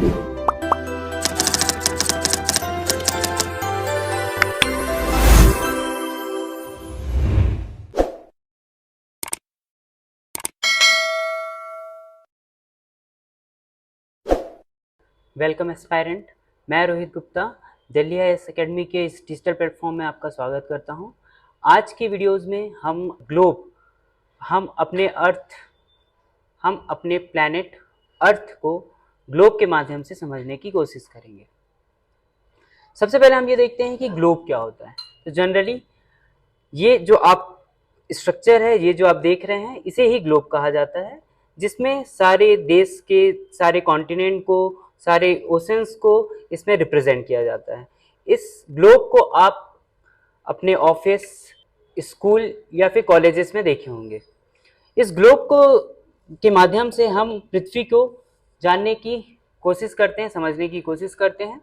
Welcome aspirant, मैं Rohit Gupta Delhi IAS academy के इस डिजिटल प्लेटफॉर्म में आपका स्वागत करता हूं। आज की वीडियोस में हम अपने प्लैनेट अर्थ को ग्लोब के माध्यम से समझने की कोशिश करेंगे। सबसे पहले हम ये देखते हैं कि ग्लोब क्या होता है। तो जनरली ये जो आप स्ट्रक्चर है, ये जो आप देख रहे हैं, इसे ही ग्लोब कहा जाता है, जिसमें सारे देश के सारे कॉन्टिनेंट को, सारे ओशंस को इसमें रिप्रेजेंट किया जाता है। इस ग्लोब को आप अपने ऑफिस, स्कूल या फिर कॉलेजेस में देखे होंगे। इस ग्लोब के माध्यम से हम पृथ्वी को जानने की कोशिश करते हैं, समझने की कोशिश करते हैं।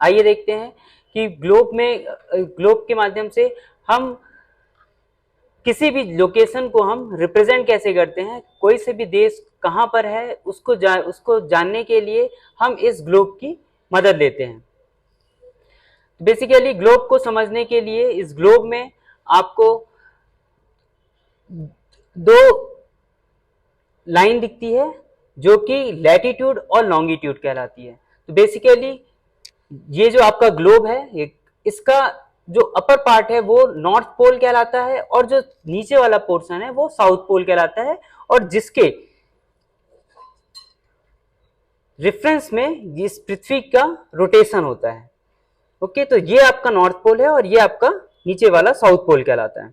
आइए देखते हैं कि ग्लोब के माध्यम से हम किसी भी लोकेशन को हम रिप्रेजेंट कैसे करते हैं। कोई से भी देश कहाँ पर है उसको जानने के लिए हम इस ग्लोब की मदद लेते हैं। बेसिकली ग्लोब को समझने के लिए इस ग्लोब में आपको दो लाइन दिखती है जो कि लैटिट्यूड और लॉन्गिट्यूड कहलाती है। तो बेसिकली ये जो आपका ग्लोब है, इसका जो अपर पार्ट है वो नॉर्थ पोल कहलाता है और जो नीचे वाला पोर्शन है वो साउथ पोल कहलाता है, और जिसके रेफरेंस में इस पृथ्वी का रोटेशन होता है। ओके, तो ये आपका नॉर्थ पोल है और ये आपका नीचे वाला साउथ पोल कहलाता है।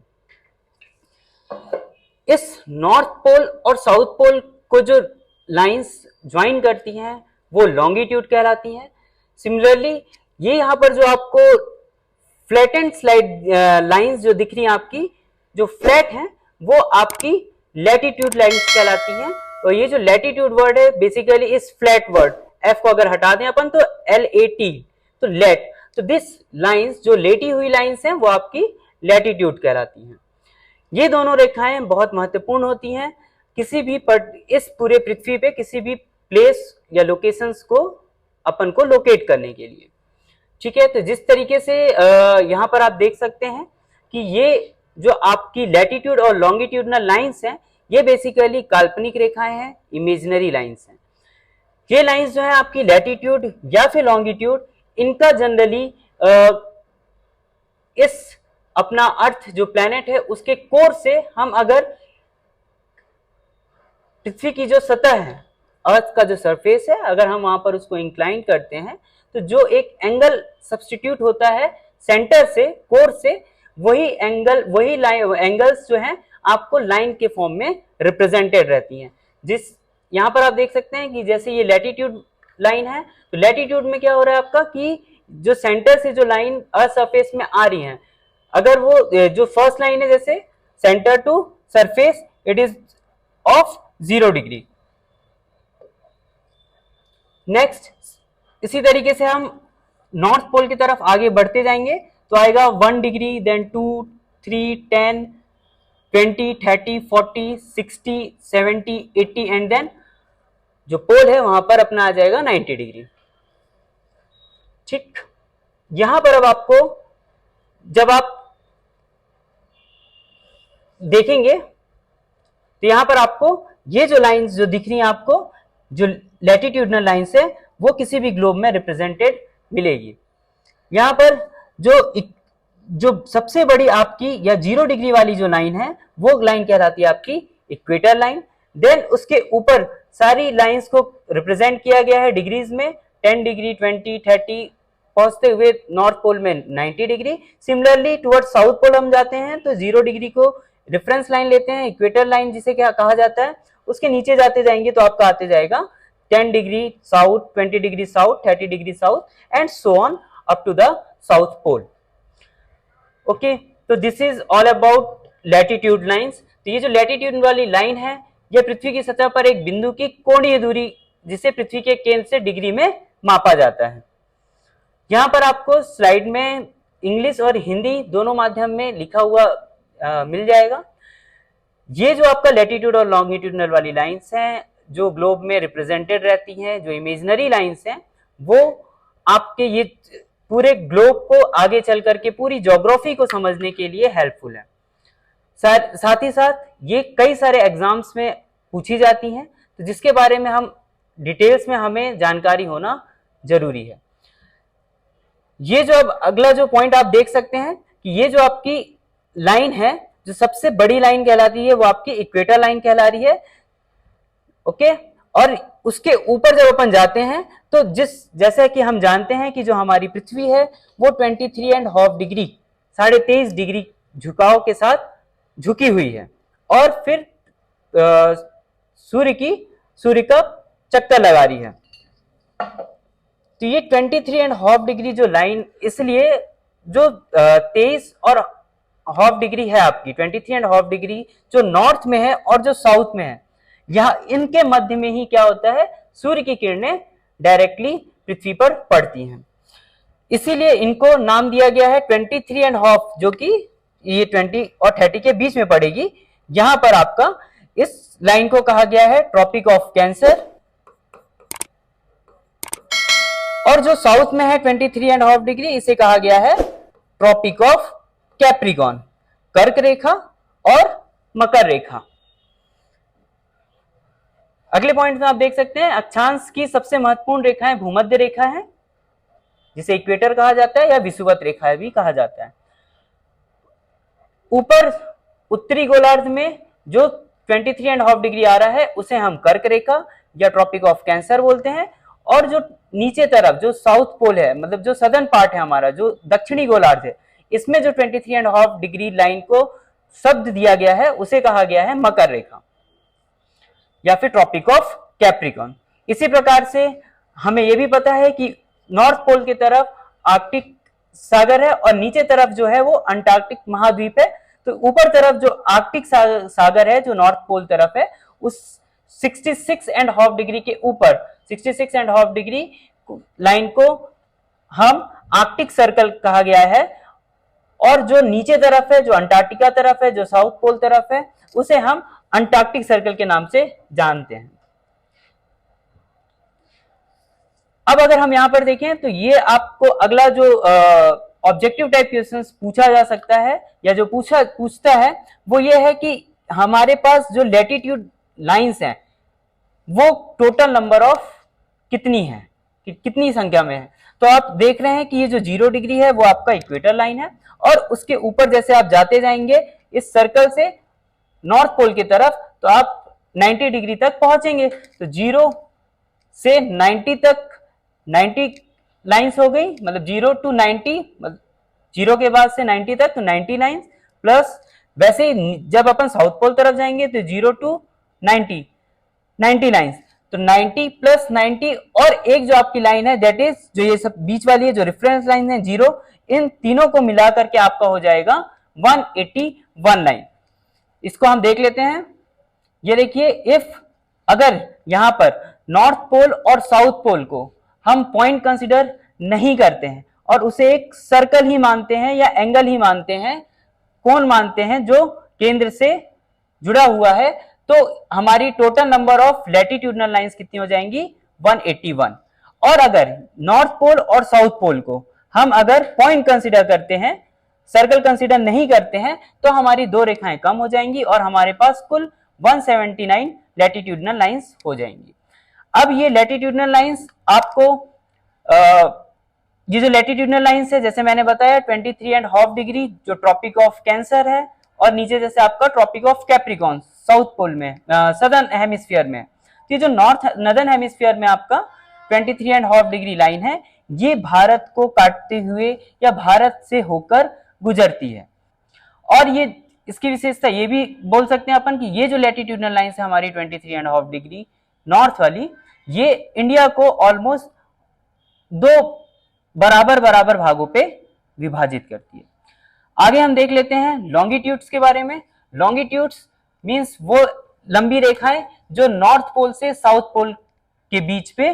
इस नॉर्थ पोल और साउथ पोल को जो लाइंस ज्वाइन करती हैं वो लॉन्गिट्यूड कहलाती हैं। सिमिलरली ये यहाँ पर जो आपको फ्लैट एंड स्लाइड लाइंस जो दिख रही हैं, आपकी जो फ्लैट हैं वो आपकी लैटिट्यूड लाइंस कहलाती हैं। और ये जो लैटिट्यूड वर्ड है बेसिकली इस फ्लैट वर्ड एफ को अगर हटा दें अपन तो LAT, तो लेट, तो दिस लाइंस जो लेटी हुई लाइंस हैं वो आपकी लैटिट्यूड कहलाती हैं। ये दोनों रेखाएं बहुत महत्वपूर्ण होती हैं किसी भी इस पूरे पृथ्वी पे किसी भी प्लेस या लोकेशंस को अपन को लोकेट करने के लिए। ठीक है, तो जिस तरीके से यहाँ पर आप देख सकते हैं कि ये जो आपकी लैटिट्यूड और लॉन्गिट्यूडनल लाइंस हैं ये बेसिकली काल्पनिक रेखाएं हैं, इमेजिनरी लाइंस हैं। ये लाइंस जो है आपकी लैटिट्यूड या फिर लॉन्गिट्यूड, इनका जनरली इस अपना अर्थ जो प्लैनेट है उसके कोर से हम अगर पृथ्वी की जो सतह है, अर्थ का जो सरफेस है, अगर हम वहां पर उसको इंक्लाइन करते हैं तो जो एक एंगल सब्स्टिट्यूट होता है सेंटर से, कोर से, वही एंगल्स जो हैं आपको लाइन के फॉर्म में रिप्रेजेंटेड रहती हैं। जिस यहाँ पर आप देख सकते हैं कि जैसे ये लैटिट्यूड लाइन है, तो लैटिट्यूड में क्या हो रहा है आपका कि जो सेंटर से जो लाइन अर्थ सरफेस में आ रही है, अगर वो जो फर्स्ट लाइन है जैसे centre to surface, it is of 0 degree. Next इसी तरीके से हम नॉर्थ पोल की तरफ आगे बढ़ते जाएंगे तो आएगा 1 डिग्री, देन 2, 3, 10, 20, 30, 40, 60, 70, 80 एंड देन जो पोल है वहां पर अपना आ जाएगा 90 डिग्री। ठीक, यहां पर अब आपको जब आप देखेंगे तो यहां पर आपको ये जो लाइंस जो दिख रही हैं, आपको जो लैटिट्यूडनल लाइंस है वो किसी भी ग्लोब में रिप्रेजेंटेड मिलेगी। यहाँ पर जो सबसे बड़ी आपकी या 0 डिग्री वाली जो लाइन है वो लाइन कहलाती है आपकी इक्वेटर लाइन। देन उसके ऊपर सारी लाइंस को रिप्रेजेंट किया गया है डिग्रीज में, 10 डिग्री, 20, 30, पहुंचते हुए नॉर्थ पोल में 90 degree. Similarly toward south pole हम जाते हैं तो 0 डिग्री को रेफरेंस लाइन लेते हैं, इक्वेटर लाइन जिसे क्या कहा जाता है। उसके नीचे जाते जाएंगे तो आपका आते जाएगा 10 degree south, 20 degree south, 30 degree south and so on up to the south pole. Okay, तो this is all about latitude lines. तो ये जो लैटिट्यूड वाली लाइन है यह पृथ्वी की सतह पर एक बिंदु की कोणीय दूरी जिसे पृथ्वी के केंद्र से डिग्री में मापा जाता है। यहाँ पर आपको स्लाइड में इंग्लिश और हिंदी दोनों माध्यम में लिखा हुआ मिल जाएगा। ये जो आपका लैटिट्यूड और लॉन्गिट्यूडनल वाली लाइंस हैं जो ग्लोब में रिप्रेजेंटेड रहती हैं, जो इमेजिनरी लाइंस हैं, वो आपके ये पूरे ग्लोब को आगे चल करके पूरी ज्योग्राफी को समझने के लिए हेल्पफुल है। साथ ही साथ ये कई सारे एग्जाम्स में पूछी जाती हैं, तो जिसके बारे में हम डिटेल्स में हमें जानकारी होना जरूरी है। ये जो अब अगला जो पॉइंट आप देख सकते हैं कि ये जो आपकी लाइन है, जो सबसे बड़ी लाइन कहलाती है, वो आपकी इक्वेटर लाइन कहला रही है। ओके, और उसके ऊपर जब अपन जाते हैं तो जैसे कि हम जानते हैं कि जो हमारी पृथ्वी है वो 23.5 डिग्री 23.5 डिग्री झुकाव के साथ झुकी हुई है, और फिर सूर्य का चक्कर लगा रही है। तो ये 23.5 डिग्री जो लाइन, इसलिए जो 23.5 डिग्री है आपकी, 23.5 डिग्री जो नॉर्थ में है और जो साउथ में है, यहाँ इनके मध्य में ही क्या होता है, सूर्य की किरणें डायरेक्टली पृथ्वी पर पड़ती हैं। इसीलिए इनको नाम दिया गया है 23.5, जो कि ये 20 और 30 के बीच में पड़ेगी। यहां पर आपका इस लाइन को कहा गया है ट्रॉपिक ऑफ कैंसर, और जो साउथ में है 23.5 डिग्री, इसे कहा गया है ट्रॉपिक ऑफ कैप्रिकॉन, कर्क रेखा और मकर रेखा। अगले पॉइंट में आप देख सकते हैं अक्षांश की सबसे महत्वपूर्ण रेखाएं भूमध्य रेखा है, जिसे इक्वेटर कहा जाता है या विषुवत रेखा भी कहा जाता है। ऊपर उत्तरी गोलार्ध में जो 23.5 डिग्री आ रहा है उसे हम कर्क रेखा या ट्रॉपिक ऑफ कैंसर बोलते हैं, और जो नीचे तरफ जो साउथ पोल है, मतलब जो सदर्न पार्ट है हमारा, जो दक्षिणी गोलार्ध है, इसमें जो 23.5 डिग्री लाइन को शब्द दिया गया है उसे कहा गया है मकर रेखा या फिर ट्रॉपिक ऑफ कैप्रिकॉन। इसी प्रकार से हमें यह भी पता है कि नॉर्थ पोल की तरफ आर्कटिक सागर है और नीचे तरफ जो है वो अंटार्कटिक महाद्वीप है। तो ऊपर तरफ जो आर्कटिक सागर है, जो नॉर्थ पोल तरफ है, उस 66.5 डिग्री के ऊपर 66.5 डिग्री लाइन को हम आर्कटिक सर्कल कहा गया है, और जो नीचे तरफ है, जो अंटार्कटिका तरफ है, जो साउथ पोल तरफ है, उसे हम अंटार्कटिक सर्कल के नाम से जानते हैं। अब अगर हम यहां पर देखें तो ये आपको अगला जो ऑब्जेक्टिव टाइप क्वेश्चंस पूछा जा सकता है या जो पूछता है वो ये है कि हमारे पास जो लैटिट्यूड लाइंस हैं वो टोटल नंबर ऑफ कितनी है, कितनी संख्या में है। तो आप देख रहे हैं कि ये जो 0 डिग्री है वो आपका इक्वेटर लाइन है, और उसके ऊपर जैसे आप जाते जाएंगे इस सर्कल से नॉर्थ पोल की तरफ, तो आप 90 डिग्री तक पहुंचेंगे। तो 0 से 90 तक 90 लाइंस हो गई, मतलब 0 to 90, मतलब 0 के बाद से 90 तक तो 90 लाइंस, प्लस वैसे जब अपन साउथ पोल तरफ जाएंगे तो 0 to 90 लाइंस, तो 90 प्लस 90 और एक जो आपकी लाइन है दैट इज जो ये सब बीच वाली है, जो रेफरेंस लाइन है 0, इन तीनों को मिला करके आपका हो जाएगा 181 लाइन। इसको हम देख लेते हैं। ये देखिए, इफ अगर यहां पर नॉर्थ पोल और साउथ पोल को हम पॉइंट कंसीडर नहीं करते हैं और उसे एक सर्कल ही मानते हैं या एंगल ही मानते हैं, कोण मानते हैं जो केंद्र से जुड़ा हुआ है, तो हमारी total number of latitudinal lines कितनी हो जाएंगी, 181। और अगर नॉर्थ पोल और साउथ पोल को हम अगर पॉइंट कंसीडर करते हैं, सर्कल कंसीडर नहीं करते हैं, तो हमारी 2 रेखाएं कम हो जाएंगी और हमारे पास कुल 179 लैटिट्यूडनल लाइंस हो जाएंगी। अब ये लैटिट्यूडनल लाइंस आपको ये जो लैटिट्यूडनल लाइंस है, जैसे मैंने बताया 23.5 डिग्री जो ट्रॉपिक ऑफ कैंसर है, और नीचे जैसे आपका Tropic of Capricorn south pole में, सदर्न हेमिस्फीयर में। तो ये जो नॉर्दर्न हेमिस्फीयर में आपका 23.5 डिग्री लाइन है, ये भारत को काटते हुए या भारत से होकर गुजरती है। और ये इसकी विशेषता ये भी बोल सकते हैं अपन कि ये जो लैटिट्यूडनल लाइन है हमारी 23.5 डिग्री नॉर्थ वाली, ये इंडिया को ऑलमोस्ट 2 बराबर भागों पे विभाजित करती है। आगे हम देख लेते हैं लॉन्गिट्यूड्स के बारे में। लॉन्गिट्यूड्स मींस वो लंबी रेखाएं जो नॉर्थ पोल से साउथ पोल के बीच पे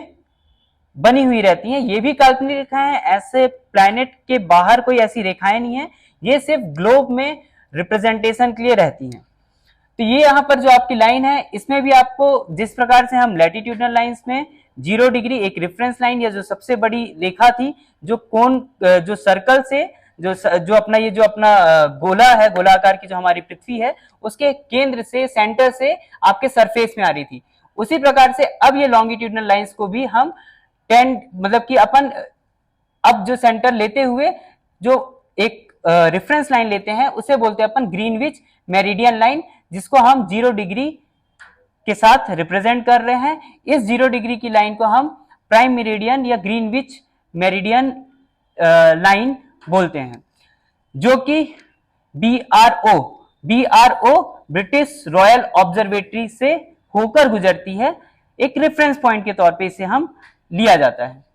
बनी हुई रहती हैं। ये भी काल्पनिक रेखाएं हैं, ऐसे प्लैनेट के बाहर कोई ऐसी रेखाएं नहीं है, ये सिर्फ ग्लोब में रिप्रेजेंटेशन के लिए रहती हैं। तो ये यहाँ पर जो आपकी लाइन है, इसमें भी आपको जिस प्रकार से हम लैटिट्यूडनल लाइंस में 0 डिग्री एक रेफरेंस लाइन या जो सबसे बड़ी रेखा थी, जो कोण जो सर्कल से जो अपना गोला है, गोलाकार की जो हमारी पृथ्वी है, उसके केंद्र से, सेंटर से आपके सरफेस में आ रही थी, उसी प्रकार से अब ये लॉन्गिट्यूडनल लाइंस को भी हम मतलब कि अपन अब जो सेंटर लेते हुए जो एक रेफरेंस लाइन लेते हैं, उसे बोलते हैं अपन ग्रीनविच मेरिडियन लाइन, जिसको हम 0 डिग्री के साथ रिप्रेजेंट कर रहे हैं। इस 0 डिग्री की लाइन को हम प्राइम मेरिडियन या ग्रीनविच मेरिडियन लाइन बोलते हैं, जो कि BRO ब्रिटिश रॉयल ऑब्जर्वेटरी से होकर गुजरती है। एक रेफरेंस पॉइंट के तौर पे इसे हम लिया जाता है।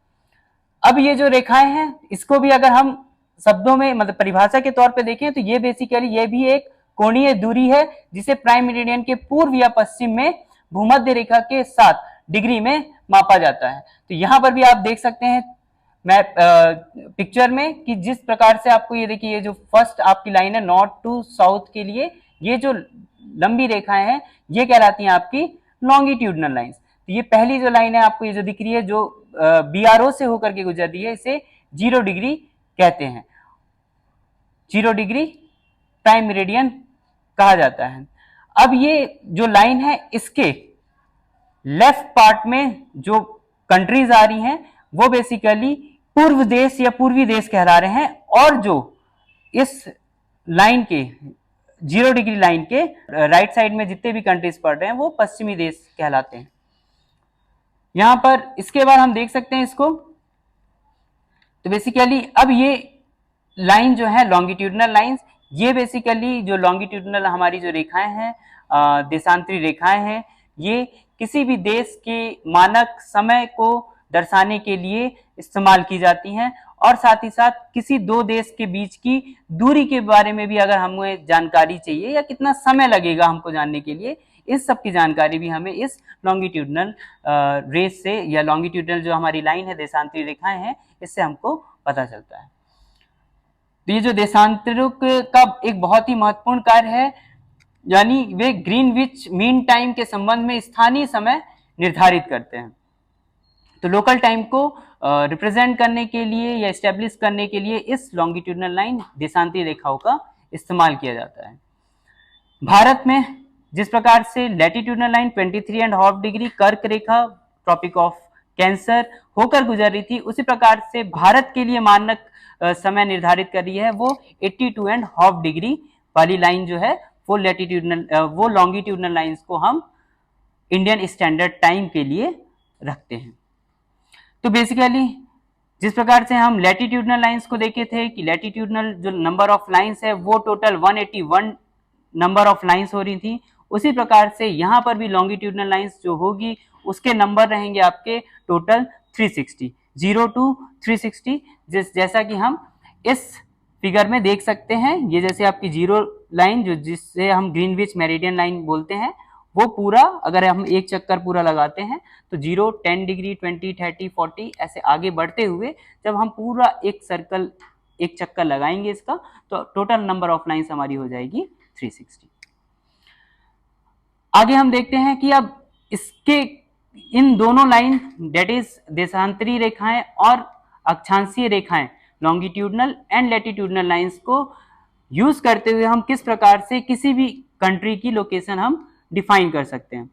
अब ये जो रेखाएं हैं, इसको भी अगर हम शब्दों में मतलब परिभाषा के तौर पे देखें तो ये बेसिकली ये भी एक कोणीय दूरी है, जिसे प्राइम मेरिडियन के पूर्व या पश्चिम में भूमध्य रेखा के साथ डिग्री में मापा जाता है। तो यहां पर भी आप देख सकते हैं मैप पिक्चर में कि जिस प्रकार से आपको ये देखिए, ये जो फर्स्ट आपकी लाइन है नॉर्थ टू साउथ के लिए, ये जो लंबी रेखाएं हैं ये कहलाती हैं आपकी लॉन्गिट्यूडनल लाइंस। तो ये पहली जो लाइन है आपको ये जो दिख रही है, जो BRO से होकर के गुजर रही है, इसे 0 डिग्री कहते हैं। 0 डिग्री प्राइम मेरिडियन कहा जाता है। अब ये जो लाइन है, इसके लेफ्ट पार्ट में जो कंट्रीज आ रही हैं वो बेसिकली पूर्व देश या पूर्वी देश कहला रहे हैं, और जो इस लाइन के 0 डिग्री लाइन के राइट साइड में जितने भी कंट्रीज पड़ रहे हैं वो पश्चिमी देश कहलाते हैं। यहां पर इसके बाद हम देख सकते हैं इसको, तो बेसिकली अब ये लाइन जो है लॉन्गिट्यूडनल लाइंस, ये बेसिकली जो लॉन्गिट्यूडनल हमारी जो रेखाएं हैं, देशांतरी रेखाएं हैं, ये किसी भी देश के मानक समय को दर्शाने के लिए इस्तेमाल की जाती हैं, और साथ ही साथ किसी दो देश के बीच की दूरी के बारे में भी अगर हमें जानकारी चाहिए या कितना समय लगेगा हमको जानने के लिए, इस सब की जानकारी भी हमें इस लॉन्गिट्यूडनल रेस से या लॉन्गिट्यूडनल जो हमारी लाइन है, देशांतरी रेखाएं हैं, इससे हमको पता चलता है। तो ये जो देशांतरिक का एक बहुत ही महत्वपूर्ण कार्य है, यानी वे ग्रीनविच मीन टाइम के संबंध में स्थानीय समय निर्धारित करते हैं। तो लोकल टाइम को रिप्रेजेंट करने के लिए या एस्टेब्लिश करने के लिए इस लॉन्गिट्यूडनल लाइन, देशांतरी रेखाओं का इस्तेमाल किया जाता है। भारत में जिस प्रकार से लैटिट्यूडनल लाइन 23.5 डिग्री कर्क रेखा ट्रॉपिक ऑफ कैंसर होकर गुजर रही थी, उसी प्रकार से भारत के लिए मानक समय निर्धारित कर रही है वो 82.5 डिग्री वाली लाइन जो है वो वो लॉन्गिट्यूडनल लाइंस को हम इंडियन स्टैंडर्ड टाइम के लिए रखते हैं। तो बेसिकली जिस प्रकार से हम लैटिट्यूडनल लाइंस को देखे थे कि लैटिट्यूडनल जो नंबर ऑफ लाइंस है वो टोटल 181 नंबर ऑफ लाइंस हो रही थी, उसी प्रकार से यहाँ पर भी लॉन्गिट्यूडनल लाइंस जो होगी उसके नंबर रहेंगे आपके टोटल 360, 0 to 360। जैसा कि हम इस फिगर में देख सकते हैं, ये जैसे आपकी 0 लाइन जो जिससे हम ग्रीनविच मेरिडियन लाइन बोलते हैं, वो पूरा अगर हम एक चक्कर पूरा लगाते हैं तो 0, 10 डिग्री, 20, 30, 40 ऐसे आगे बढ़ते हुए जब हम पूरा एक सर्कल एक चक्कर लगाएंगे इसका, तो टोटल नंबर ऑफ लाइंस हमारी हो जाएगी 360। आगे हम देखते हैं कि अब इसके इन दोनों लाइन डेट इज देशांतरी रेखाएं और अक्षांशीय रेखाएं लॉन्गिट्यूडनल एंड लैटिट्यूडनल लाइंस को यूज करते हुए हम किस प्रकार से किसी भी कंट्री की लोकेशन हम डिफाइन कर सकते हैं।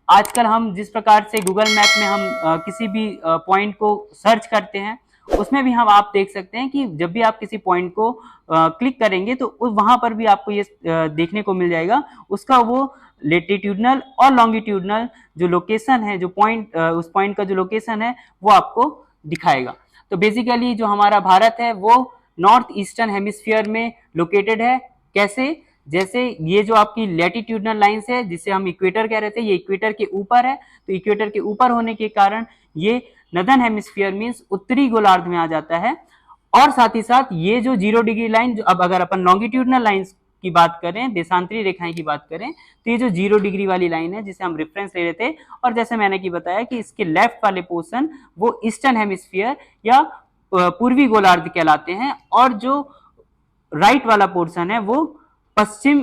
आजकल हम जिस प्रकार से गूगल मैप में हम किसी भी पॉइंट को सर्च करते हैं, उसमें भी हम आप देख सकते हैं कि जब भी आप किसी पॉइंट को क्लिक करेंगे तो वहां पर भी आपको ये देखने को मिल जाएगा उसका वो लैटिट्यूडनल और लॉन्गिट्यूडनल जो लोकेशन है, जो पॉइंट उस पॉइंट का जो लोकेशन है वो आपको दिखाएगा। तो बेसिकली जो हमारा भारत है वो नॉर्थ ईस्टर्न हेमिस्फीयर में लोकेटेड है। कैसे? जैसे ये जो आपकी लैटिट्यूडनल लाइंस है जिसे हम इक्वेटर कह रहे थे, ये इक्वेटर के ऊपर है, तो इक्वेटर के ऊपर होने के कारण ये नदर्न हेमिस्फीयर मींस उत्तरी गोलार्ध में आ जाता है। और साथ ही साथ ये जो 0 डिग्री लाइन, जो अब अगर अपन लॉन्गिट्यूडनल लाइंस की बात करें, देशांतरी रेखाएं की बात करें, तो ये जो 0 डिग्री वाली लाइन है जिसे हम रेफरेंस ले रहे थे, और जैसे मैंने की बताया कि इसके लेफ्ट वाले पोर्शन वो ईस्टर्न हेमिस्फीयर या पूर्वी गोलार्ध कहलाते हैं, और जो राइट वाला पोर्शन है वो पश्चिम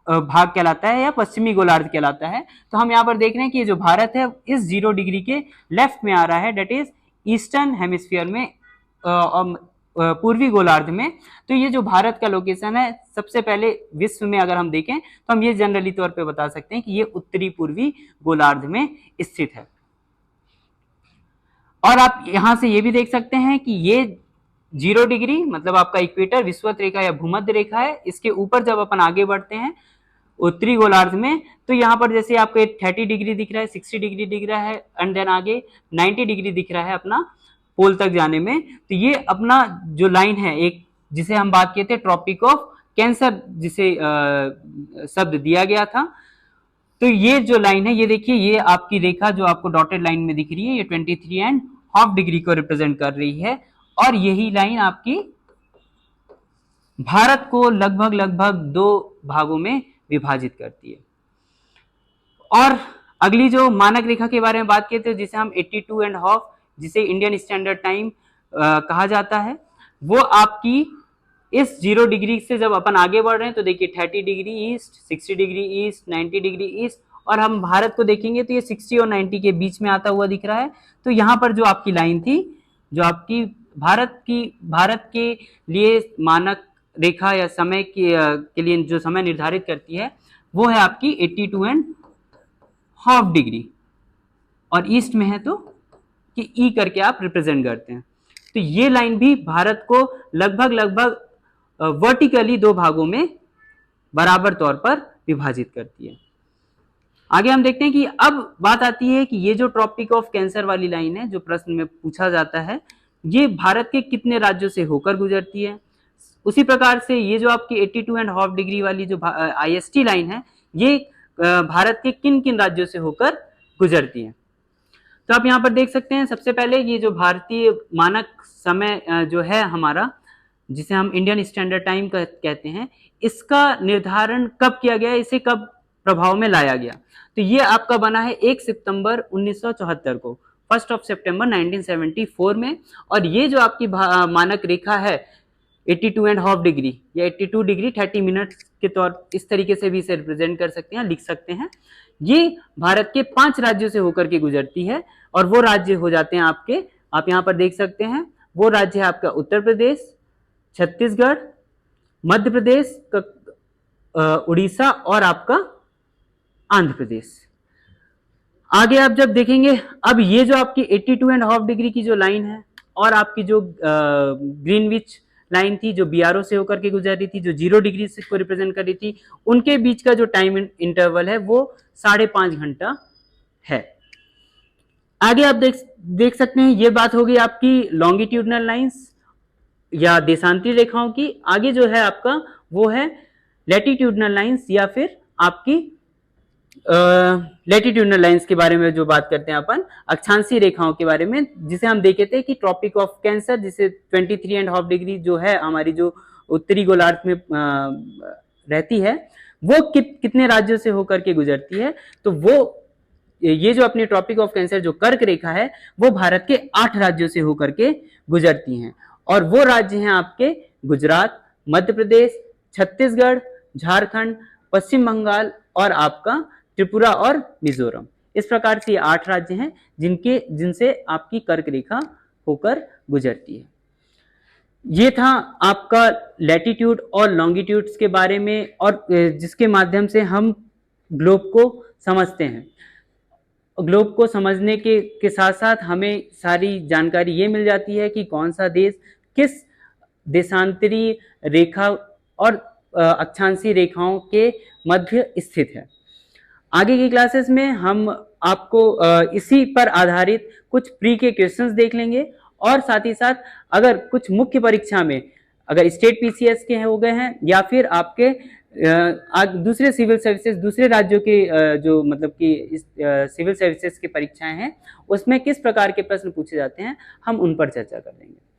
भाग कहलाता है या पश्चिमी गोलार्ध कहलाता है। तो हम यहाँ पर देख रहे हैं कि ये जो भारत है इस 0 डिग्री के लेफ्ट में आ रहा है, डेट इज ईस्टर्न हेमिस्फीयर में, पूर्वी गोलार्ध में। तो ये जो भारत का लोकेशन है, सबसे पहले विश्व में अगर हम देखें तो हम ये जनरली तौर पे बता सकते हैं कि ये उत्तरी पूर्वी गोलार्ध में स्थित है। और आप यहां से ये भी देख सकते हैं कि ये 0 डिग्री मतलब आपका इक्वेटर, विषुवत रेखा या भूमध्य रेखा है। इसके ऊपर जब अपन आगे बढ़ते हैं उत्तरी गोलार्ध में, तो यहाँ पर जैसे आपको 30 डिग्री दिख रहा है, 60 डिग्री दिख रहा है, एंड देन आगे 90 डिग्री दिख रहा है अपना पोल तक जाने में। तो ये अपना जो लाइन है, एक जिसे हम बात किए थे ट्रॉपिक ऑफ कैंसर, जिसे शब्द दिया गया था। तो ये जो लाइन है, ये देखिए, ये आपकी रेखा जो आपको डॉटेड लाइन में दिख रही है, ये 23.5 डिग्री को रिप्रेजेंट कर रही है। और यही लाइन आपकी भारत को लगभग 2 भागों में विभाजित करती है। और अगली जो मानक रेखा के बारे में बात किए थे, जिसे हम 82.5, जिसे इंडियन स्टैंडर्ड टाइम कहा जाता है, वो आपकी इस 0 डिग्री से जब अपन आगे बढ़ रहे हैं तो देखिए 30 degree east, 60 degree east, 90 degree east, और हम भारत को देखेंगे तो ये 60 और 90 के बीच में आता हुआ दिख रहा है। तो यहाँ पर जो आपकी लाइन थी, जो आपकी भारत के लिए मानक रेखा या समय के लिए जो समय निर्धारित करती है, वो है आपकी 82.5 डिग्री, और ईस्ट में है तो कि ई करके आप रिप्रेजेंट करते हैं। तो ये लाइन भी भारत को लगभग वर्टिकली 2 भागों में बराबर तौर पर विभाजित करती है। आगे हम देखते हैं कि अब बात आती है कि ये जो ट्रॉपिक ऑफ कैंसर वाली लाइन है, जो प्रश्न में पूछा जाता है, ये भारत के कितने राज्यों से होकर गुजरती है। उसी प्रकार से ये जो आपकी 82.5 डिग्री वाली जो IST लाइन है, ये भारत के किन किन राज्यों से होकर गुजरती है। तो आप यहाँ पर देख सकते हैं, सबसे पहले ये जो भारतीय मानक समय जो है हमारा, जिसे हम इंडियन स्टैंडर्ड टाइम कहते हैं, इसका निर्धारण कब किया गया, इसे कब प्रभाव में लाया गया। तो ये आपका बना है 1 सितंबर 1974 को, 1 सितंबर 1974 में। और ये जो आपकी मानक रेखा है 82.5 डिग्री या 82 डिग्री 30 मिनट के तौर, इस तरीके से भी इसे रिप्रेजेंट कर सकते हैं, लिख सकते हैं। ये भारत के 5 राज्यों से होकर के गुजरती है, और वो राज्य हो जाते हैं आपके, आप यहाँ पर देख सकते हैं, वो राज्य है आपका उत्तर प्रदेश, छत्तीसगढ़, मध्य प्रदेश, उड़ीसा और आपका आंध्र प्रदेश। आगे आप जब देखेंगे, अब ये जो आपकी 82.5 डिग्री की जो लाइन है, और आपकी जो ग्रीनविच लाइन थी, जो BRO से होकर के गुजर रही थी, जो 0 डिग्री से को रिप्रेजेंट कर रही थी, उनके बीच का जो टाइम इंटरवल है वो 5.5 घंटा है। आगे आप देख सकते हैं, ये बात होगी आपकी लॉन्गिट्यूडनल लाइंस या देशांतरी रेखाओं की। आगे जो है आपका वो है लैटिट्यूडनल लाइंस, या फिर आपकी लैटिट्यूडनल लाइंस के बारे में जो बात करते हैं अपन, अक्षांशीय रेखाओं के बारे में, जिसे हम देखे थे कि ट्रॉपिक ऑफ कैंसर, जिसे 23.5 डिग्री जो है हमारी जो उत्तरी गोलार्ध में रहती है, वो कितने राज्यों से होकर के गुजरती है। तो वो ये जो अपनी ट्रॉपिक ऑफ कैंसर जो कर्क रेखा है, वो भारत के 8 राज्यों से होकर के गुजरती हैं, और वो राज्य हैं आपके गुजरात, मध्य प्रदेश, छत्तीसगढ़, झारखंड, पश्चिम बंगाल और आपका त्रिपुरा और मिजोरम। इस प्रकार से 8 राज्य हैं जिनसे आपकी कर्क रेखा होकर गुजरती है। ये था आपका लैटिट्यूड और लॉन्गिट्यूड्स के बारे में, और जिसके माध्यम से हम ग्लोब को समझते हैं। ग्लोब को समझने के साथ साथ हमें सारी जानकारी ये मिल जाती है कि कौन सा देश किस देशांतरी रेखा और अक्षांशीय रेखाओं के मध्य स्थित है। आगे की क्लासेस में हम आपको इसी पर आधारित कुछ प्री के क्वेश्चंस देख लेंगे, और साथ ही साथ अगर कुछ मुख्य परीक्षा में अगर स्टेट PCS के हो गए हैं, या फिर आपके दूसरे सिविल सर्विसेज, दूसरे राज्यों के जो मतलब कि सिविल सर्विसेज की परीक्षाएं हैं, उसमें किस प्रकार के प्रश्न पूछे जाते हैं, हम उन पर चर्चा कर लेंगे।